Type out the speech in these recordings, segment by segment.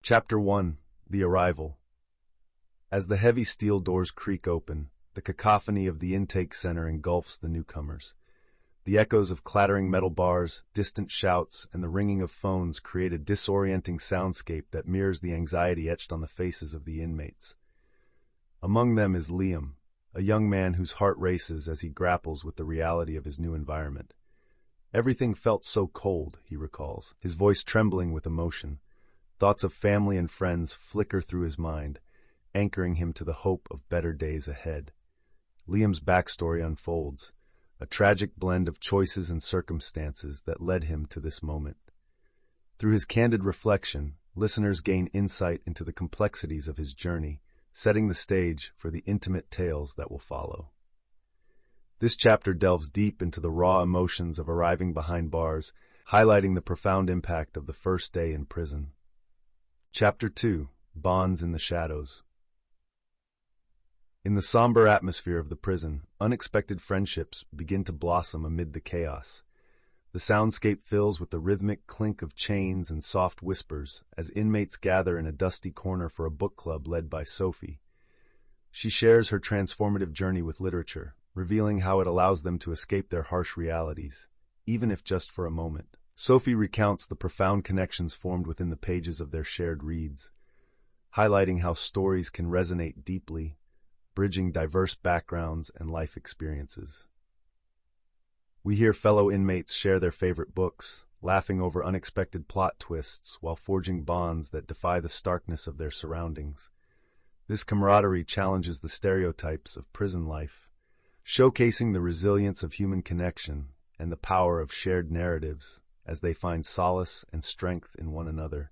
Chapter 1: The Arrival. As the heavy steel doors creak open, the cacophony of the intake center engulfs the newcomers. The echoes of clattering metal bars, distant shouts, and the ringing of phones create a disorienting soundscape that mirrors the anxiety etched on the faces of the inmates. Among them is Liam, a young man whose heart races as he grapples with the reality of his new environment. Everything felt so cold, he recalls, his voice trembling with emotion. Thoughts of family and friends flicker through his mind, anchoring him to the hope of better days ahead. Liam's backstory unfolds, a tragic blend of choices and circumstances that led him to this moment. Through his candid reflection, listeners gain insight into the complexities of his journey, setting the stage for the intimate tales that will follow. This chapter delves deep into the raw emotions of arriving behind bars, highlighting the profound impact of the first day in prison. Chapter 2: Bonds in the Shadows. In the somber atmosphere of the prison, unexpected friendships begin to blossom amid the chaos. The soundscape fills with the rhythmic clink of chains and soft whispers as inmates gather in a dusty corner for a book club led by Sophie. She shares her transformative journey with literature, revealing how it allows them to escape their harsh realities, even if just for a moment. Sophie recounts the profound connections formed within the pages of their shared reads, highlighting how stories can resonate deeply, bridging diverse backgrounds and life experiences. We hear fellow inmates share their favorite books, laughing over unexpected plot twists while forging bonds that defy the starkness of their surroundings. This camaraderie challenges the stereotypes of prison life, showcasing the resilience of human connection and the power of shared narratives as they find solace and strength in one another,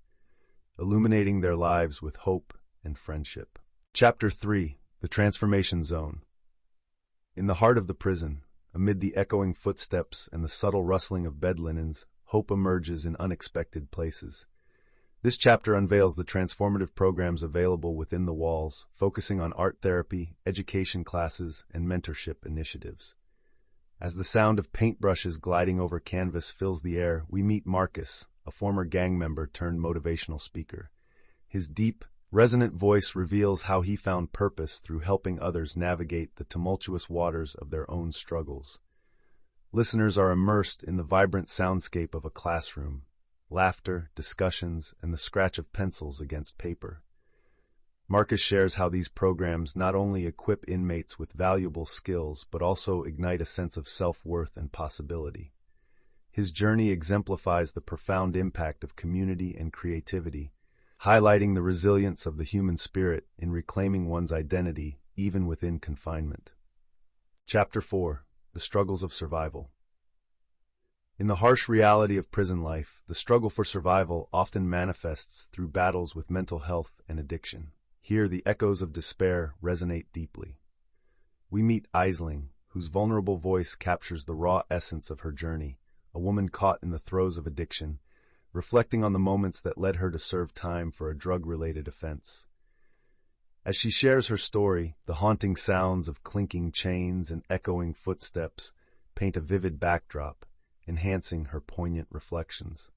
illuminating their lives with hope and friendship. Chapter 3: The Transformation Zone. In the heart of the prison, amid the echoing footsteps and the subtle rustling of bed linens, hope emerges in unexpected places. This chapter unveils the transformative programs available within the walls, focusing on art therapy, education classes, and mentorship initiatives. As the sound of paintbrushes gliding over canvas fills the air, we meet Marcus, a former gang member turned motivational speaker. His deep, resonant voice reveals how he found purpose through helping others navigate the tumultuous waters of their own struggles. Listeners are immersed in the vibrant soundscape of a classroom, laughter, discussions, and the scratch of pencils against paper. Marcus shares how these programs not only equip inmates with valuable skills, but also ignite a sense of self-worth and possibility. His journey exemplifies the profound impact of community and creativity, highlighting the resilience of the human spirit in reclaiming one's identity even within confinement. Chapter 4: The Struggles of Survival. In the harsh reality of prison life, the struggle for survival often manifests through battles with mental health and addiction. Here, the echoes of despair resonate deeply. We meet Aisling, whose vulnerable voice captures the raw essence of her journey, a woman caught in the throes of addiction, reflecting on the moments that led her to serve time for a drug-related offense. As she shares her story, the haunting sounds of clinking chains and echoing footsteps paint a vivid backdrop, enhancing her poignant reflections.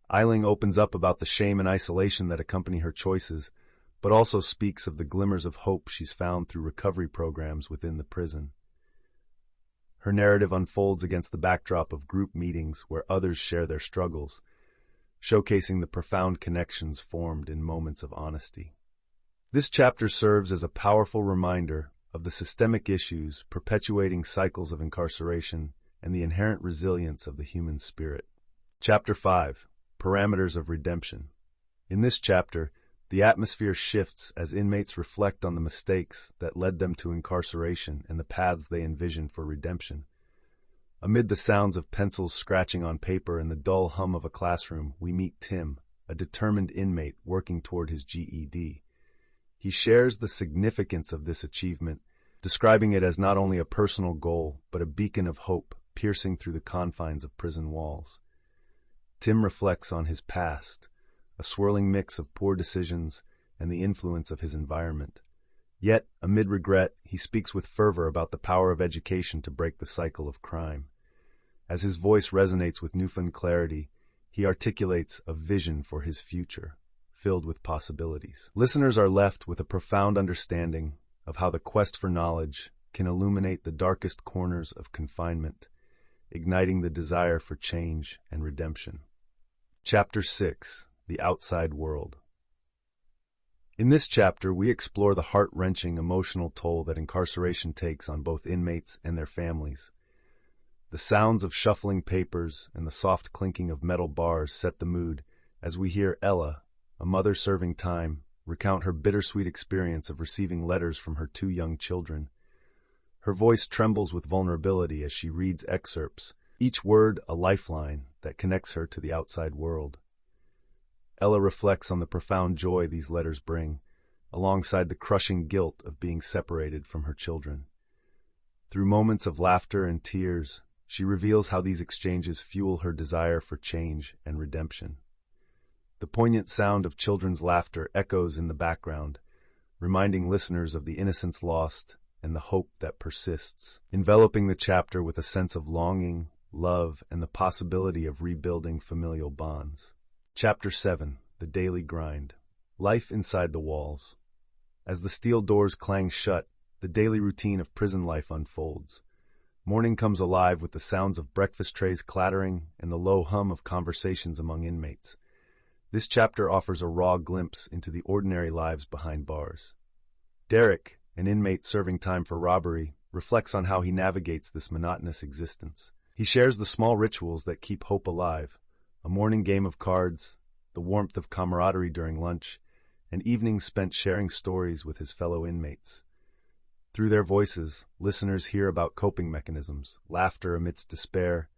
Aisling opens up about the shame and isolation that accompany her choices, but also speaks of the glimmers of hope she's found through recovery programs within the prison. Her narrative unfolds against the backdrop of group meetings where others share their struggles, showcasing the profound connections formed in moments of honesty. This chapter serves as a powerful reminder of the systemic issues perpetuating cycles of incarceration and the inherent resilience of the human spirit. Chapter 5: Parameters of Redemption. In this chapter, the atmosphere shifts as inmates reflect on the mistakes that led them to incarceration and the paths they envision for redemption. Amid the sounds of pencils scratching on paper and the dull hum of a classroom, we meet Tim, a determined inmate working toward his GED. He shares the significance of this achievement, describing it as not only a personal goal, but a beacon of hope piercing through the confines of prison walls. Tim reflects on his past, a swirling mix of poor decisions and the influence of his environment. Yet, amid regret, he speaks with fervor about the power of education to break the cycle of crime. As his voice resonates with newfound clarity, he articulates a vision for his future, filled with possibilities. Listeners are left with a profound understanding of how the quest for knowledge can illuminate the darkest corners of confinement, igniting the desire for change and redemption. Chapter 6: The Outside World. In this chapter, we explore the heart-wrenching emotional toll that incarceration takes on both inmates and their families. The sounds of shuffling papers and the soft clinking of metal bars set the mood as we hear Ella, a mother serving time, recount her bittersweet experience of receiving letters from her 2 young children. Her voice trembles with vulnerability as she reads excerpts, each word a lifeline that connects her to the outside world. Ella reflects on the profound joy these letters bring, alongside the crushing guilt of being separated from her children. Through moments of laughter and tears, she reveals how these exchanges fuel her desire for change and redemption. The poignant sound of children's laughter echoes in the background, reminding listeners of the innocence lost and the hope that persists, enveloping the chapter with a sense of longing, love, and the possibility of rebuilding familial bonds. Chapter 7: The Daily Grind. Life inside the walls. As the steel doors clang shut, the daily routine of prison life unfolds. Morning comes alive with the sounds of breakfast trays clattering and the low hum of conversations among inmates. This chapter offers a raw glimpse into the ordinary lives behind bars. Derek, an inmate serving time for robbery, reflects on how he navigates this monotonous existence. He shares the small rituals that keep hope alive: a morning game of cards, the warmth of camaraderie during lunch, and evenings spent sharing stories with his fellow inmates. Through their voices, listeners hear about coping mechanisms, laughter amidst despair,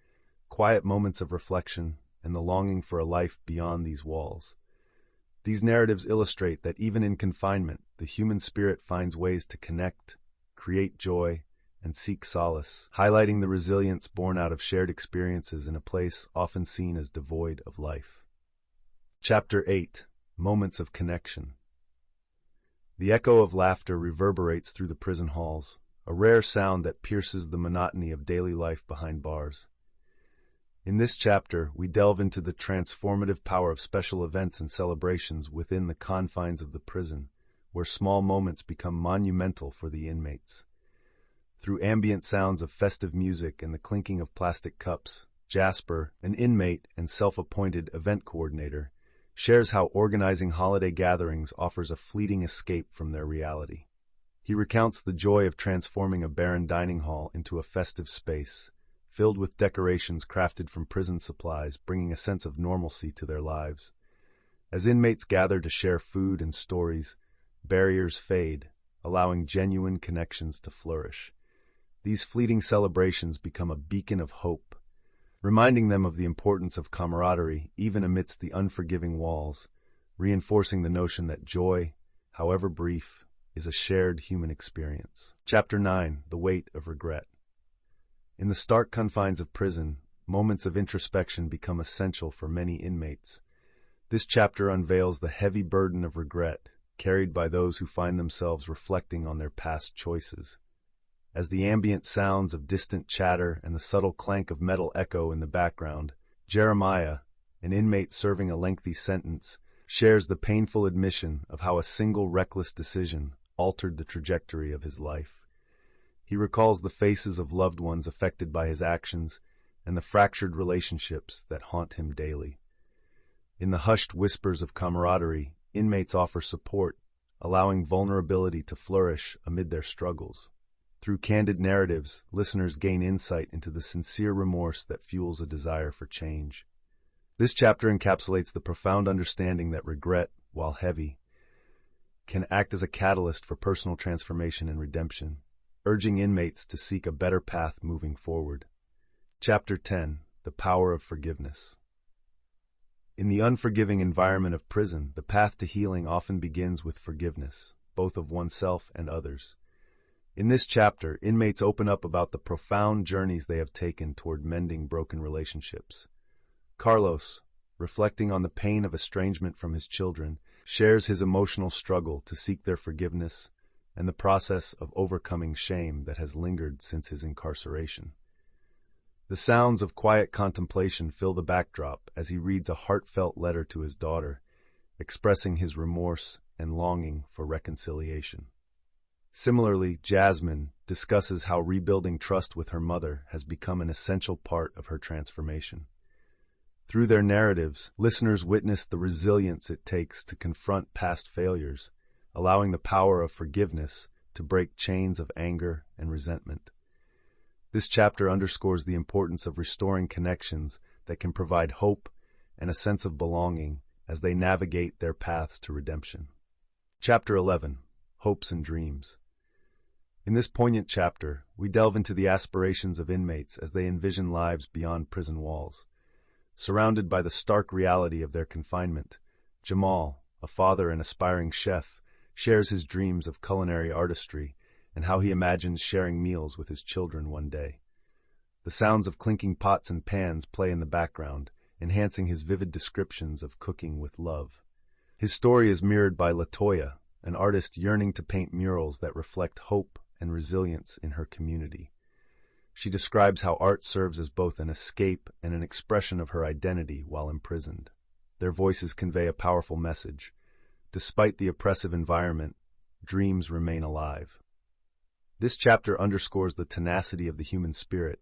quiet moments of reflection, and the longing for a life beyond these walls. These narratives illustrate that even in confinement, the human spirit finds ways to connect, create joy, and seek solace, highlighting the resilience born out of shared experiences in a place often seen as devoid of life. Chapter 8: Moments of Connection. The echo of laughter reverberates through the prison halls, a rare sound that pierces the monotony of daily life behind bars. In this chapter, we delve into the transformative power of special events and celebrations within the confines of the prison, where small moments become monumental for the inmates. Through ambient sounds of festive music and the clinking of plastic cups, Jasper, an inmate and self-appointed event coordinator, shares how organizing holiday gatherings offers a fleeting escape from their reality. He recounts the joy of transforming a barren dining hall into a festive space, filled with decorations crafted from prison supplies, bringing a sense of normalcy to their lives. As inmates gather to share food and stories, barriers fade, allowing genuine connections to flourish. These fleeting celebrations become a beacon of hope, reminding them of the importance of camaraderie even amidst the unforgiving walls, reinforcing the notion that joy, however brief, is a shared human experience. Chapter 9: The Weight of Regret. In the stark confines of prison, moments of introspection become essential for many inmates. This chapter unveils the heavy burden of regret carried by those who find themselves reflecting on their past choices. As the ambient sounds of distant chatter and the subtle clank of metal echo in the background, Jeremiah, an inmate serving a lengthy sentence, shares the painful admission of how a single reckless decision altered the trajectory of his life. He recalls the faces of loved ones affected by his actions and the fractured relationships that haunt him daily. In the hushed whispers of camaraderie, inmates offer support, allowing vulnerability to flourish amid their struggles. Through candid narratives, listeners gain insight into the sincere remorse that fuels a desire for change. This chapter encapsulates the profound understanding that regret, while heavy, can act as a catalyst for personal transformation and redemption, urging inmates to seek a better path moving forward. Chapter 10: The Power of Forgiveness. In the unforgiving environment of prison, the path to healing often begins with forgiveness, both of oneself and others. In this chapter, inmates open up about the profound journeys they have taken toward mending broken relationships. Carlos, reflecting on the pain of estrangement from his children, shares his emotional struggle to seek their forgiveness and the process of overcoming shame that has lingered since his incarceration. The sounds of quiet contemplation fill the backdrop as he reads a heartfelt letter to his daughter, expressing his remorse and longing for reconciliation. Similarly, Jasmine discusses how rebuilding trust with her mother has become an essential part of her transformation. Through their narratives, listeners witness the resilience it takes to confront past failures, allowing the power of forgiveness to break chains of anger and resentment. This chapter underscores the importance of restoring connections that can provide hope and a sense of belonging as they navigate their paths to redemption. Chapter 11. Hopes and Dreams. In this poignant chapter, we delve into the aspirations of inmates as they envision lives beyond prison walls. Surrounded by the stark reality of their confinement, Jamal, a father and aspiring chef, shares his dreams of culinary artistry and how he imagines sharing meals with his children one day. The sounds of clinking pots and pans play in the background, enhancing his vivid descriptions of cooking with love. His story is mirrored by Latoya, an artist yearning to paint murals that reflect hope and resilience in her community. She describes how art serves as both an escape and an expression of her identity while imprisoned. Their voices convey a powerful message. Despite the oppressive environment, dreams remain alive. This chapter underscores the tenacity of the human spirit,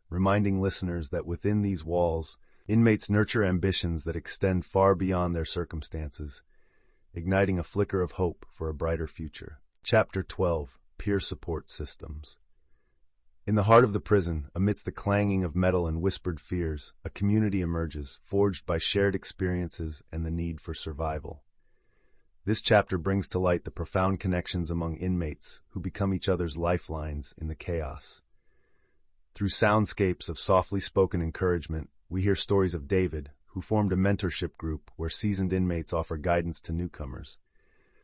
reminding listeners that within these walls, inmates nurture ambitions that extend far beyond their circumstances, igniting a flicker of hope for a brighter future. Chapter 12. Peer Support Systems. In the heart of the prison, amidst the clanging of metal and whispered fears, a community emerges, forged by shared experiences and the need for survival. This chapter brings to light the profound connections among inmates who become each other's lifelines in the chaos. Through soundscapes of softly spoken encouragement, we hear stories of David, who formed a mentorship group where seasoned inmates offer guidance to newcomers.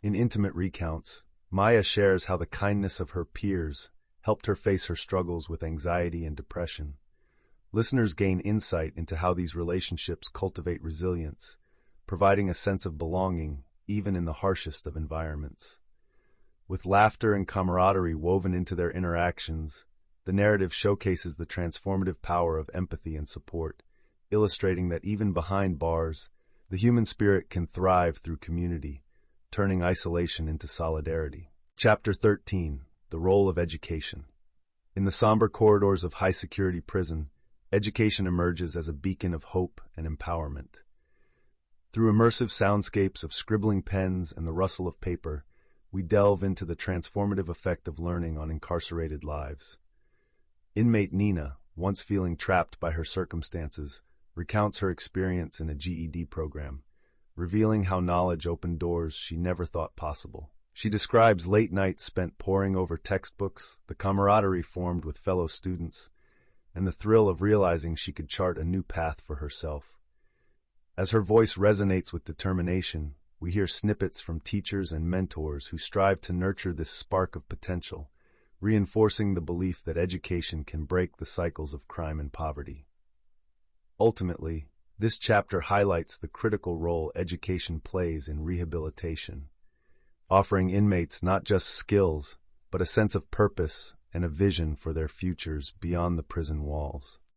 In intimate recounts, Maya shares how the kindness of her peers helped her face her struggles with anxiety and depression. Listeners gain insight into how these relationships cultivate resilience, providing a sense of belonging even in the harshest of environments. With laughter and camaraderie woven into their interactions, the narrative showcases the transformative power of empathy and support, illustrating that even behind bars, the human spirit can thrive through community, turning isolation into solidarity. Chapter 13. The Role of Education. In the somber corridors of high-security prison, education emerges as a beacon of hope and empowerment. Through immersive soundscapes of scribbling pens and the rustle of paper, we delve into the transformative effect of learning on incarcerated lives. Inmate Nina, once feeling trapped by her circumstances, recounts her experience in a GED program, revealing how knowledge opened doors she never thought possible. She describes late nights spent poring over textbooks, the camaraderie formed with fellow students, and the thrill of realizing she could chart a new path for herself. As her voice resonates with determination, we hear snippets from teachers and mentors who strive to nurture this spark of potential, reinforcing the belief that education can break the cycles of crime and poverty. Ultimately, this chapter highlights the critical role education plays in rehabilitation, offering inmates not just skills, but a sense of purpose and a vision for their futures beyond the prison walls.